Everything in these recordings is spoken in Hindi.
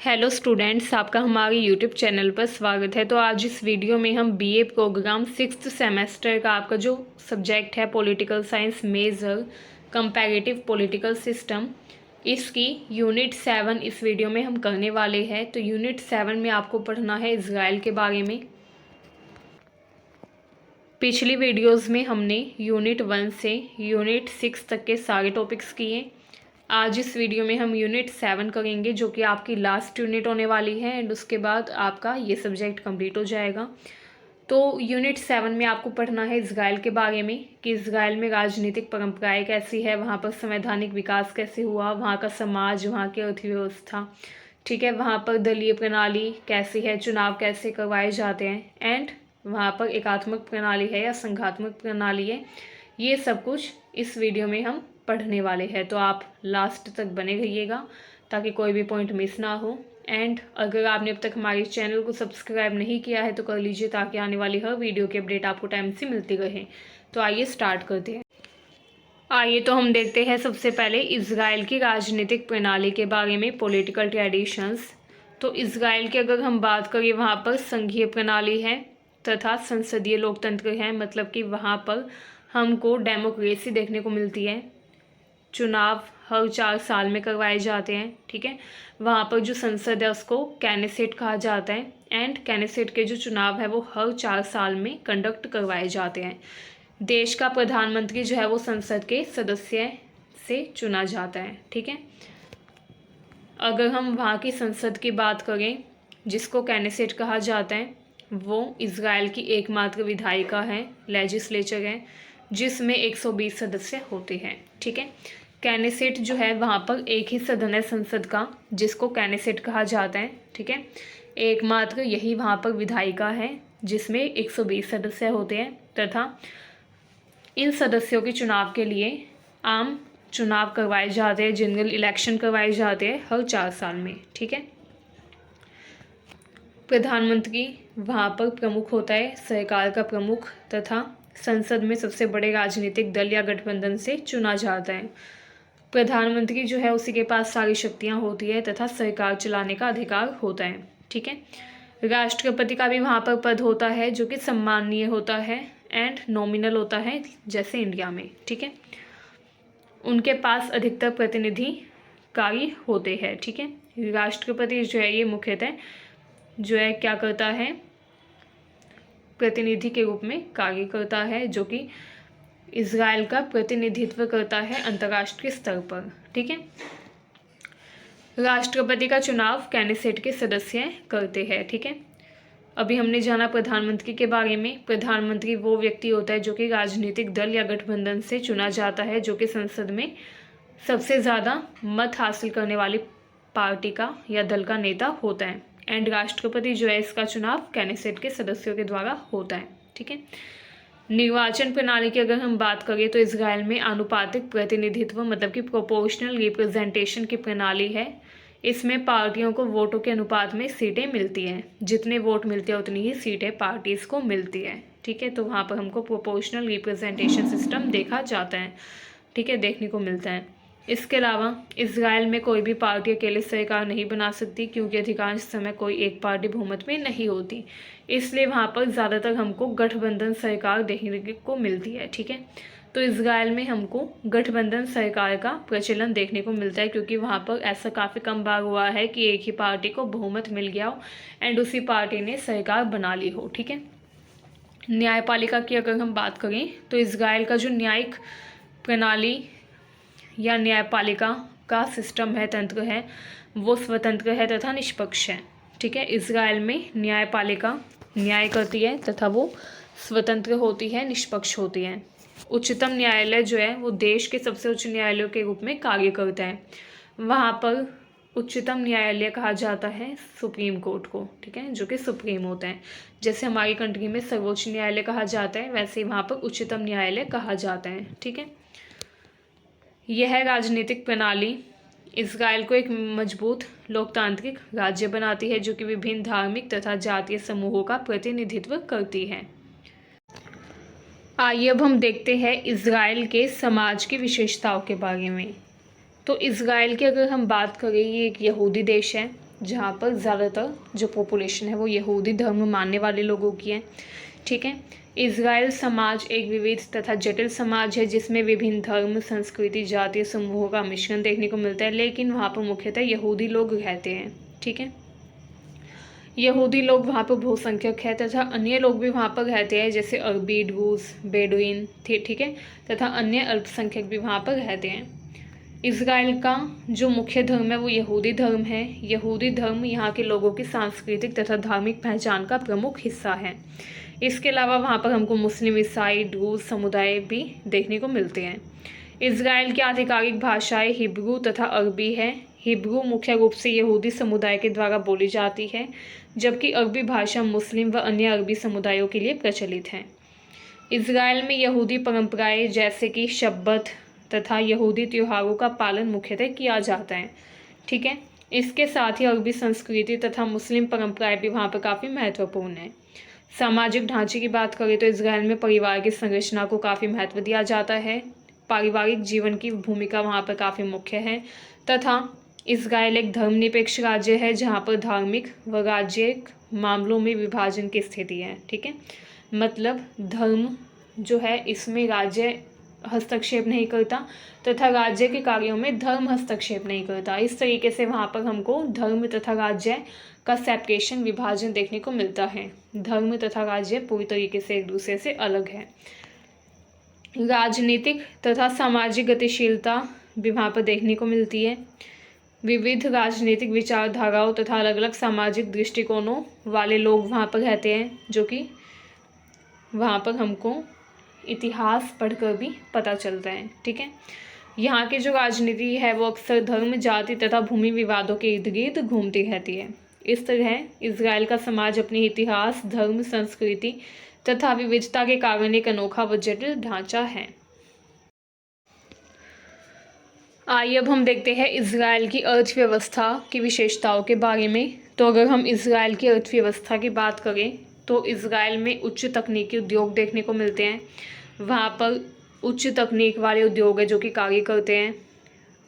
हेलो स्टूडेंट्स, आपका हमारे यूट्यूब चैनल पर स्वागत है। तो आज इस वीडियो में हम बीए प्रोग्राम 6th सेमेस्टर का आपका जो सब्जेक्ट है political science major comparative political system, इसकी यूनिट 7 इस वीडियो में हम करने वाले हैं। तो यूनिट 7 में आपको पढ़ना है इजराइल के बारे में। पिछली वीडियोज़ में हमने यूनिट 1 से यूनिट 6 तक के सारे टॉपिक्स किए। आज इस वीडियो में हम यूनिट 7 करेंगे, जो कि आपकी लास्ट यूनिट होने वाली है एंड उसके बाद आपका ये सब्जेक्ट कंप्लीट हो जाएगा। तो यूनिट 7 में आपको पढ़ना है इजराइल के बारे में कि इजराइल में राजनीतिक परंपराएं कैसी है, वहाँ पर संवैधानिक विकास कैसे हुआ, वहाँ का समाज, वहाँ की अर्थव्यवस्था, ठीक है, वहाँ पर दलीय प्रणाली कैसी है, चुनाव कैसे करवाए जाते हैं एंड वहाँ पर एकात्मक प्रणाली है या संघात्मक प्रणाली है। ये सब कुछ इस वीडियो में हम पढ़ने वाले हैं। तो आप लास्ट तक बने रहिएगा ताकि कोई भी पॉइंट मिस ना हो। एंड अगर आपने अब तक हमारे चैनल को सब्सक्राइब नहीं किया है तो कर लीजिए, ताकि आने वाली हर वीडियो की अपडेट आपको टाइम से मिलती रहे। तो आइए स्टार्ट करते हैं। आइए तो हम देखते हैं सबसे पहले इजराइल की राजनीतिक प्रणाली के बारे में, पॉलिटिकल ट्रेडिशंस। तो इजराइल की अगर हम बात करें, वहाँ पर संघीय प्रणाली है तथा संसदीय लोकतंत्र है, मतलब कि वहाँ पर हमको डेमोक्रेसी देखने को मिलती है। चुनाव हर 4 साल में करवाए जाते हैं, ठीक है। वहाँ पर जो संसद है उसको कैनेसेट कहा जाता है एंड कैनेसेट के जो चुनाव है वो हर 4 साल में कंडक्ट करवाए जाते हैं। देश का प्रधानमंत्री जो है वो संसद के सदस्य से चुना जाता है, ठीक है। अगर हम वहाँ की संसद की बात करें, जिसको कैनेसेट कहा जाता है, वो इजराइल की एकमात्र विधायिका है, लेजिस्लेचर है, जिसमें 120 सदस्य होते हैं, ठीक है। कैनेसेट जो है वहाँ पर एक ही सदन है संसद का, जिसको कैनेसेट कहा जाता है, ठीक है। एकमात्र यही वहाँ पर विधायिका है जिसमें 120 सदस्य होते हैं तथा इन सदस्यों के चुनाव के लिए आम चुनाव करवाए जाते हैं, जनरल इलेक्शन करवाए जाते हैं हर 4 साल में, ठीक है। प्रधानमंत्री वहाँ पर प्रमुख होता है, सरकार का प्रमुख, तथा संसद में सबसे बड़े राजनीतिक दल या गठबंधन से चुना जाता है। प्रधानमंत्री जो है उसी के पास सारी शक्तियाँ होती है तथा सरकार चलाने का अधिकार होता है, ठीक है। राष्ट्रपति का भी वहाँ पर पद होता है, जो कि सम्माननीय होता है एंड नॉमिनल होता है, जैसे इंडिया में, ठीक है। उनके पास अधिकतर प्रतिनिधि कार्य होते हैं, ठीक है। राष्ट्रपति जो है ये मुख्यतः जो है क्या करता है, प्रतिनिधि के रूप में कार्य करता है, जो कि इजराइल का प्रतिनिधित्व करता है अंतर्राष्ट्रीय स्तर पर, ठीक है। राष्ट्रपति का चुनाव कैनेसेट के सदस्य करते हैं, ठीक है। अभी हमने जाना प्रधानमंत्री के बारे में। प्रधानमंत्री वो व्यक्ति होता है जो कि राजनीतिक दल या गठबंधन से चुना जाता है, जो कि संसद में सबसे ज़्यादा मत हासिल करने वाली पार्टी का या दल का नेता होता है। एंड राष्ट्रपति जो है इसका चुनाव कैनेसेट के सदस्यों के द्वारा होता है, ठीक है। निर्वाचन प्रणाली की अगर हम बात करें तो इजराइल में आनुपातिक प्रतिनिधित्व, मतलब कि प्रोपोर्शनल रिप्रेजेंटेशन की प्रणाली है। इसमें पार्टियों को वोटों के अनुपात में सीटें मिलती हैं, जितने वोट मिलते हैं उतनी ही सीटें पार्टीज़ को मिलती है, ठीक है। तो वहाँ पर हमको प्रोपोर्शनल रिप्रेजेंटेशन सिस्टम देखा जाता है, ठीक है, देखने को मिलता है। इसके अलावा इजराइल में कोई भी पार्टी अकेले सरकार नहीं बना सकती, क्योंकि अधिकांश समय कोई एक पार्टी बहुमत में नहीं होती, इसलिए वहाँ पर ज़्यादातर हमको गठबंधन सरकार देखने को मिलती है, ठीक है। तो इजराइल में हमको गठबंधन सरकार का प्रचलन देखने को मिलता है, क्योंकि वहाँ पर ऐसा काफ़ी कम बार हुआ है कि एक ही पार्टी को बहुमत मिल गया हो एंड उसी पार्टी ने सरकार बना ली हो, ठीक है। न्यायपालिका की अगर हम बात करें तो इजराइल का जो न्यायिक प्रणाली या न्यायपालिका का सिस्टम है, तंत्र है, वो स्वतंत्र है तथा निष्पक्ष है, ठीक है। इजराइल में न्यायपालिका न्याय करती है तथा वो स्वतंत्र होती है, निष्पक्ष होती है। उच्चतम न्यायालय जो है वो देश के सबसे उच्च न्यायालयों के रूप में कार्य करता है। वहाँ पर उच्चतम न्यायालय कहा जाता है सुप्रीम कोर्ट को, ठीक है, जो कि सुप्रीम होता है। जैसे हमारी कंट्री में सर्वोच्च न्यायालय कहा जाता है, वैसे ही वहाँ पर उच्चतम न्यायालय कहा जाता है, ठीक है। यह राजनीतिक प्रणाली इजराइल को एक मजबूत लोकतांत्रिक राज्य बनाती है, जो कि विभिन्न धार्मिक तथा जातीय समूहों का प्रतिनिधित्व करती है। आइए अब हम देखते हैं इजराइल के समाज की विशेषताओं के बारे में। तो इजराइल की अगर हम बात करें, ये एक यहूदी देश है जहाँ पर ज़्यादातर जो पॉपुलेशन है वो यहूदी धर्म मानने वाले लोगों की है। ठीक है। इज़राइल समाज एक विविध तथा जटिल समाज है जिसमें विभिन्न धर्म, संस्कृति, जातीय समूहों का मिश्रण देखने को मिलता है, लेकिन वहाँ पर मुख्यतः यहूदी लोग रहते हैं। ठीक है। यहूदी लोग वहाँ पर बहुसंख्यक है तथा अन्य लोग भी वहाँ पर रहते हैं, जैसे अरबी, ड्रूज, बेडुइन, ठीक है, तथा अन्य अल्पसंख्यक भी वहाँ पर रहते हैं। इज़राइल का जो मुख्य धर्म है वो यहूदी धर्म है। यहूदी धर्म यहाँ के लोगों की सांस्कृतिक तथा धार्मिक पहचान का प्रमुख हिस्सा है। इसके अलावा वहाँ पर हमको मुस्लिम, ईसाई, ड्रूज समुदाय भी देखने को मिलते हैं। इज़राइल की आधिकारिक भाषाएं हिब्रू तथा अरबी है। हिब्रू मुख्य रूप से यहूदी समुदाय के द्वारा बोली जाती है, जबकि अरबी भाषा मुस्लिम व अन्य अरबी समुदायों के लिए प्रचलित है। इज़राइल में यहूदी परंपराएं जैसे कि शब्बत तथा यहूदी त्योहारों का पालन मुख्यतः किया जाता है। ठीक है। इसके साथ ही अरबी संस्कृति तथा मुस्लिम परंपराएं भी वहाँ पर काफ़ी महत्वपूर्ण है। सामाजिक ढांचे की बात करें तो इज़राइल में परिवार की संरचना को काफ़ी महत्व दिया जाता है। पारिवारिक जीवन की भूमिका वहाँ पर काफ़ी मुख्य है तथा इज़राइल एक धर्मनिरपेक्ष राज्य है जहाँ पर धार्मिक व राज्यिक मामलों में विभाजन की स्थिति है। ठीक है। मतलब धर्म जो है इसमें राज्य हस्तक्षेप नहीं करता तथा राज्य के कार्यों में धर्म हस्तक्षेप नहीं करता। इस तरीके से वहाँ पर हमको धर्म तथा राज्य का सेपरेशन, विभाजन देखने को मिलता है। धर्म तथा राज्य पूरी तरीके से एक दूसरे से अलग है। राजनीतिक तथा सामाजिक गतिशीलता भी वहाँ पर देखने को मिलती है। विविध राजनीतिक विचारधाराओं तथा अलग अलग सामाजिक दृष्टिकोणों वाले लोग वहाँ पर रहते हैं, जो कि वहाँ पर हमको इतिहास पढ़कर भी पता चलता है। ठीक है। यहाँ की जो राजनीति है वो अक्सर धर्म, जाति तथा भूमि विवादों के इर्द गिर्द घूमती रहती है। इस तरह इज़राइल का समाज अपने इतिहास, धर्म, संस्कृति तथा विविधता के कारण एक अनोखा व जटिल ढांचा है। आइए अब हम देखते हैं इज़राइल की अर्थव्यवस्था की विशेषताओं के बारे में। तो अगर हम इज़राइल की अर्थव्यवस्था की बात करें तो इज़राइल में उच्च तकनीकी उद्योग देखने को मिलते हैं। वहाँ पर उच्च तकनीक वाले उद्योग है जो कि कार्य करते हैं।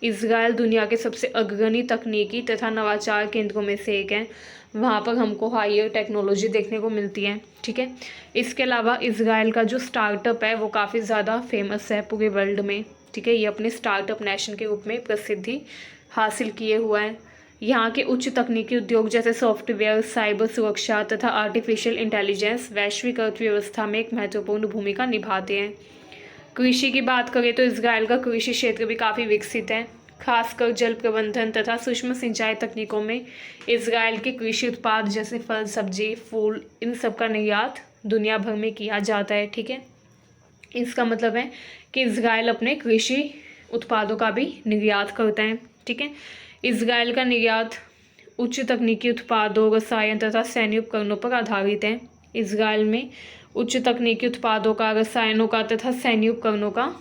इज़राइल दुनिया के सबसे अग्रणी तकनीकी तथा नवाचार केंद्रों में से एक है। वहाँ पर हमको हायर टेक्नोलॉजी देखने को मिलती है। ठीक है। इसके अलावा इज़राइल का जो स्टार्टअप है वो काफ़ी ज़्यादा फेमस है पूरे वर्ल्ड में। ठीक है। ये अपने स्टार्टअप नेशन के रूप में प्रसिद्धि हासिल किए हुआ है। यहाँ के उच्च तकनीकी उद्योग जैसे सॉफ्टवेयर, साइबर सुरक्षा तथा आर्टिफिशियल इंटेलिजेंस वैश्विक अर्थव्यवस्था में एक महत्वपूर्ण भूमिका निभाते हैं। कृषि की बात करें तो इज़राइल का कृषि क्षेत्र भी काफ़ी विकसित है। खासकर जल प्रबंधन तथा सूक्ष्म सिंचाई तकनीकों में इज़राइल के कृषि उत्पाद जैसे फल, सब्जी, फूल, इन सब का निर्यात दुनिया भर में किया जाता है। ठीक है। इसका मतलब है कि इज़राइल अपने कृषि उत्पादों का भी निर्यात करता है। ठीक है। इज़राइल का निर्यात उच्च तकनीकी उत्पादों, रसायन तथा सैन्य उपकरणों पर आधारित है। इज़राइल में उच्च तकनीकी उत्पादों का, रसायनों का तथा सैन्य उपकरणों का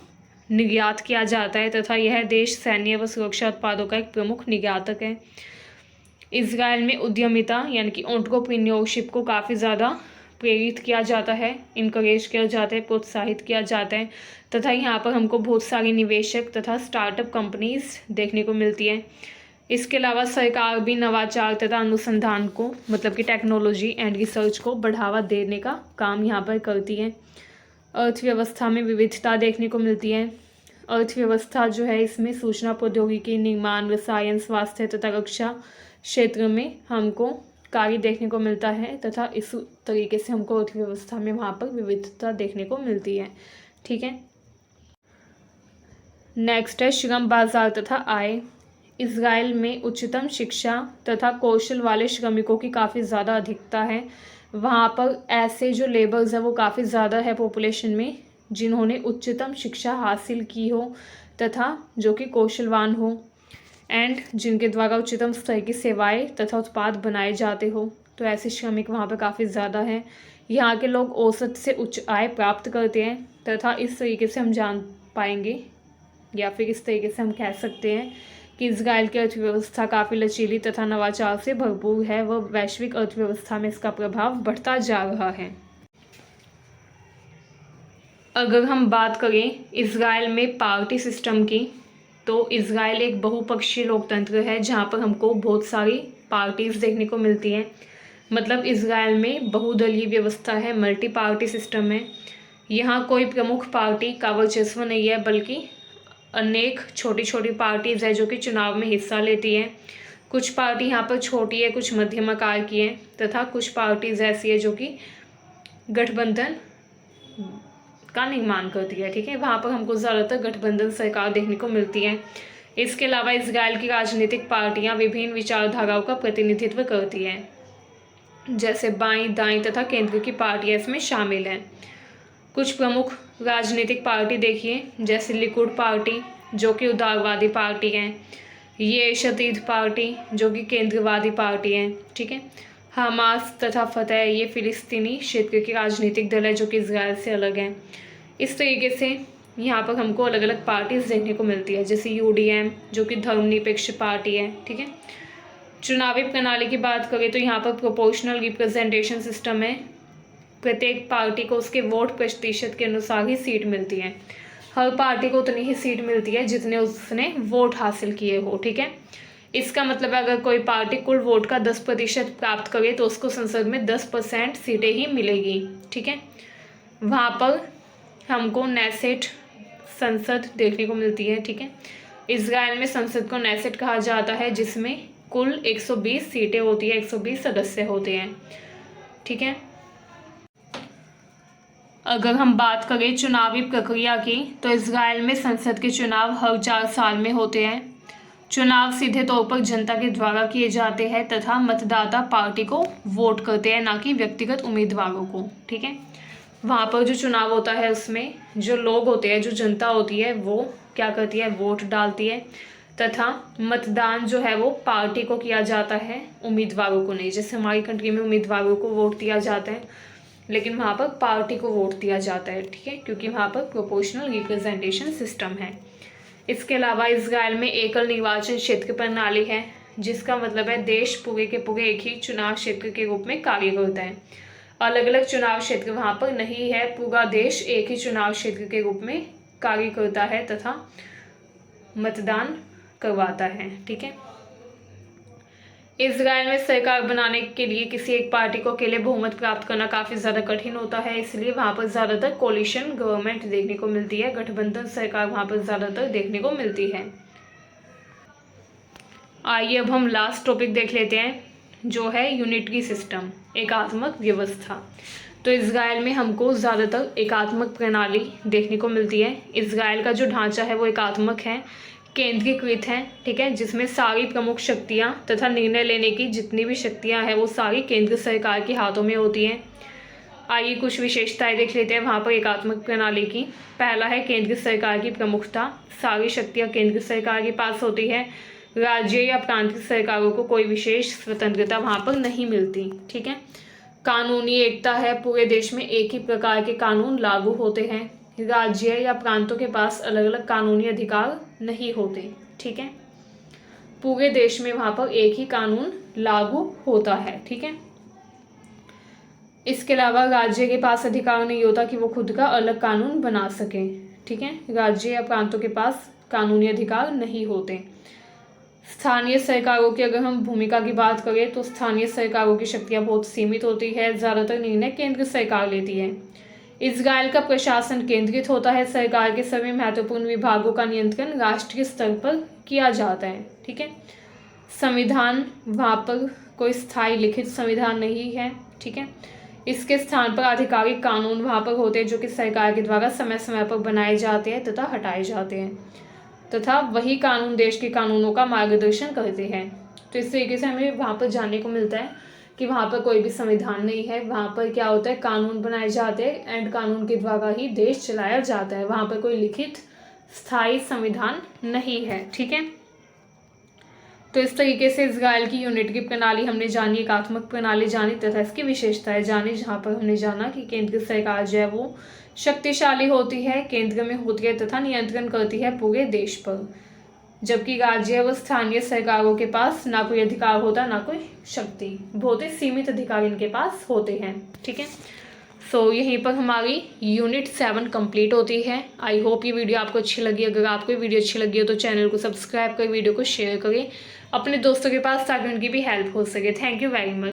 निर्यात किया जाता है तथा यह देश सैन्य व सुरक्षा उत्पादों का एक प्रमुख निर्यातक है। इज़राइल में उद्यमिता यानी कि एंटरप्रेन्योरशिप को काफ़ी ज़्यादा प्रेरित किया जाता है, इनकरेज किया जाता है, प्रोत्साहित किया जाता है तथा यहाँ पर हमको बहुत सारे निवेशक तथा स्टार्टअप कंपनीज देखने को मिलती हैं। इसके अलावा सरकार भी नवाचार तथा अनुसंधान को, मतलब कि टेक्नोलॉजी एंड रिसर्च को बढ़ावा देने का काम यहाँ पर करती है। अर्थव्यवस्था में विविधता देखने को मिलती है। अर्थव्यवस्था जो है इसमें सूचना प्रौद्योगिकी, निर्माण, रसायन, स्वास्थ्य तथा रक्षा क्षेत्र में हमको कार्य देखने को मिलता है तथा इस तरीके से हमको अर्थव्यवस्था में वहाँ पर विविधता देखने को मिलती है। ठीक है। नेक्स्ट है श्रम बाजार तथा आय। इज़राइल में उच्चतम शिक्षा तथा कौशल वाले श्रमिकों की काफ़ी ज़्यादा अधिकता है। वहाँ पर ऐसे जो लेबर्स है वो काफ़ी ज़्यादा है पॉपुलेशन में, जिन्होंने उच्चतम शिक्षा हासिल की हो तथा जो कि कौशलवान हो एंड जिनके द्वारा उच्चतम स्तर की सेवाएं तथा उत्पाद बनाए जाते हो। तो ऐसे श्रमिक वहाँ पर काफ़ी ज़्यादा हैं। यहाँ के लोग औसत से उच्च आय प्राप्त करते हैं तथा इस तरीके से हम जान पाएंगे या फिर इस तरीके से हम कह सकते हैं कि इज़राइल की अर्थव्यवस्था काफ़ी लचीली तथा नवाचार से भरपूर है व वैश्विक अर्थव्यवस्था में इसका प्रभाव बढ़ता जा रहा है। अगर हम बात करें इज़राइल में पार्टी सिस्टम की, तो इज़राइल एक बहुपक्षीय लोकतंत्र है जहाँ पर हमको बहुत सारी पार्टीज देखने को मिलती हैं। मतलब इजराइल में बहुदलीय व्यवस्था है, मल्टी पार्टी सिस्टम है। यहाँ कोई प्रमुख पार्टी का वर्चस्व नहीं है, बल्कि अनेक छोटी छोटी पार्टीज है जो कि चुनाव में हिस्सा लेती हैं। कुछ पार्टी यहाँ पर छोटी है, कुछ मध्यम आकार की है, तथा कुछ पार्टीज ऐसी है जो कि गठबंधन का निर्माण करती है। ठीक है, वहाँ पर हमको ज़्यादातर गठबंधन सरकार देखने को मिलती है। इसके अलावा इजराइल की राजनीतिक पार्टियाँ विभिन्न विचारधाराओं का प्रतिनिधित्व करती हैं, जैसे बाईं, दाईं तथा केंद्र की पार्टियाँ इसमें शामिल हैं। कुछ प्रमुख राजनीतिक पार्टी देखिए, जैसे लिकुड पार्टी जो कि उदारवादी पार्टी है, ये शतीद पार्टी जो कि केंद्रवादी पार्टी है। ठीक है, हमास तथा फतह ये फिलिस्तीनी क्षेत्र के राजनीतिक दल है जो कि इजराइल से अलग हैं। इस तरीके से यहाँ पर हमको अलग अलग पार्टीज देखने को मिलती है, जैसे यूडीएम जो कि धर्मनिरपेक्ष पार्टी है। ठीक है, चुनावी प्रणाली की बात करें तो यहाँ पर प्रोपोर्शनल रिप्रेजेंटेशन सिस्टम है। प्रत्येक पार्टी को उसके वोट प्रतिशत के अनुसार ही सीट मिलती है। हर पार्टी को उतनी ही सीट मिलती है जितने उसने वोट हासिल किए हो। ठीक है, इसका मतलब है अगर कोई पार्टी कुल वोट का 10% प्राप्त करे तो उसको संसद में 10% सीटें ही मिलेगी। ठीक है, वहाँ पर हमको नेसेट संसद देखने को मिलती है। ठीक है, इजराइल में संसद को नेसेट कहा जाता है, जिसमें कुल 120 सीटें होती है, 120 सदस्य होते हैं। ठीक है, अगर हम बात करें चुनावी प्रक्रिया की तो इजराइल में संसद के चुनाव हर 4 साल में होते हैं। चुनाव सीधे तौर पर जनता के द्वारा किए जाते हैं तथा मतदाता पार्टी को वोट करते हैं, ना कि व्यक्तिगत उम्मीदवारों को। ठीक है, वहाँ पर जो चुनाव होता है उसमें जो लोग होते हैं, जो जनता होती है, वो क्या करती है, वोट डालती है, तथा मतदान जो है वो पार्टी को किया जाता है, उम्मीदवारों को नहीं। जैसे हमारी कंट्री में उम्मीदवारों को वोट दिया जाता है, लेकिन वहाँ पर पार्टी को वोट दिया जाता है। ठीक है, क्योंकि वहाँ पर प्रोपोर्शनल रिप्रेजेंटेशन सिस्टम है। इसके अलावा इजराइल में एकल निर्वाचन क्षेत्र प्रणाली है, जिसका मतलब है देश पूरे के पूरे एक ही चुनाव क्षेत्र के रूप में कार्य करता है। अलग अलग चुनाव क्षेत्र वहाँ पर नहीं है, पूरा देश एक ही चुनाव क्षेत्र के रूप में कार्य करता है तथा मतदान करवाता है। ठीक है, इजराइल में सरकार बनाने के लिए किसी एक पार्टी को अकेले बहुमत प्राप्त करना काफ़ी ज़्यादा कठिन होता है, इसलिए वहाँ पर ज़्यादातर कोलिशन गवर्नमेंट देखने को मिलती है, गठबंधन सरकार वहाँ पर ज़्यादातर देखने को मिलती है। आइए अब हम लास्ट टॉपिक देख लेते हैं, जो है यूनिटरी सिस्टम, एकात्मक व्यवस्था। तो इजराइल में हमको ज़्यादातर एकात्मक प्रणाली देखने को मिलती है। इजराइल का जो ढांचा है वो एकात्मक है, केंद्रीकृत हैं। ठीक है, जिसमें सारी प्रमुख शक्तियां तथा निर्णय लेने की जितनी भी शक्तियां हैं वो सारी केंद्र सरकार के हाथों में होती हैं। आइए कुछ विशेषताएं देख लेते हैं वहाँ पर एकात्मक प्रणाली की। पहला है केंद्र सरकार की प्रमुखता, सारी शक्तियां केंद्र सरकार के पास होती है। राज्य या प्रांतीय सरकारों को कोई विशेष स्वतंत्रता वहाँ पर नहीं मिलती। ठीक है, कानूनी एकता है, पूरे देश में एक ही प्रकार के कानून लागू होते हैं। राज्य या प्रांतों के पास अलग अलग कानूनी अधिकार नहीं होते। ठीक है, पूरे देश में वहाँ पर एक ही कानून लागू होता है। ठीक है, इसके अलावा राज्य के पास अधिकार नहीं होता कि वो खुद का अलग कानून बना सके। ठीक है, राज्य या प्रांतों के पास कानूनी अधिकार नहीं होते। स्थानीय सरकारों की अगर हम भूमिका की बात करें तो स्थानीय सरकारों की शक्तियाँ बहुत सीमित होती है, ज़्यादातर निर्णय केंद्र सरकार लेती है। इजराइल का प्रशासन केंद्रित होता है, सरकार के सभी महत्वपूर्ण विभागों का नियंत्रण राष्ट्रीय स्तर पर किया जाता है। ठीक है, संविधान वहाँ पर कोई स्थायी लिखित संविधान नहीं है। ठीक है, इसके स्थान पर आधिकारिक कानून वहाँ पर होते हैं जो कि सरकार के द्वारा समय समय पर बनाए जाते हैं तथा हटाए जाते हैं, तथा वही कानून देश के कानूनों का मार्गदर्शन करते हैं। तो इस तरीके से हमें वहाँ पर जानने को मिलता है कि वहाँ पर कोई भी संविधान नहीं है, वहाँ पर क्या होता है, कानून बनाए जाते हैं एंड कानून के द्वारा ही देश चलाया जाता है। वहाँ पर कोई लिखित स्थायी संविधान नहीं है। ठीक है, तो इस तरीके से इजराइल की यूनिटरी प्रणाली हमने जानी, एकात्मक प्रणाली जानी तथा इसकी विशेषताएं जानी, जहाँ पर हमने जाना कि केंद्र सरकार जो है वो शक्तिशाली होती है, केंद्र में होती है तथा नियंत्रण करती है पूरे देश पर, जबकि राज्य व स्थानीय सरकारों के पास ना कोई अधिकार होता ना कोई शक्ति, बहुत ही सीमित अधिकार इनके पास होते हैं। ठीक है, सो यहीं पर हमारी यूनिट 7 कंप्लीट होती है। आई होप ये वीडियो आपको अच्छी लगी। अगर आपको ये वीडियो अच्छी लगी हो तो चैनल को सब्सक्राइब कर वीडियो को शेयर करें अपने दोस्तों के पास, ताकि उनकी भी हेल्प हो सके। Thank you very much.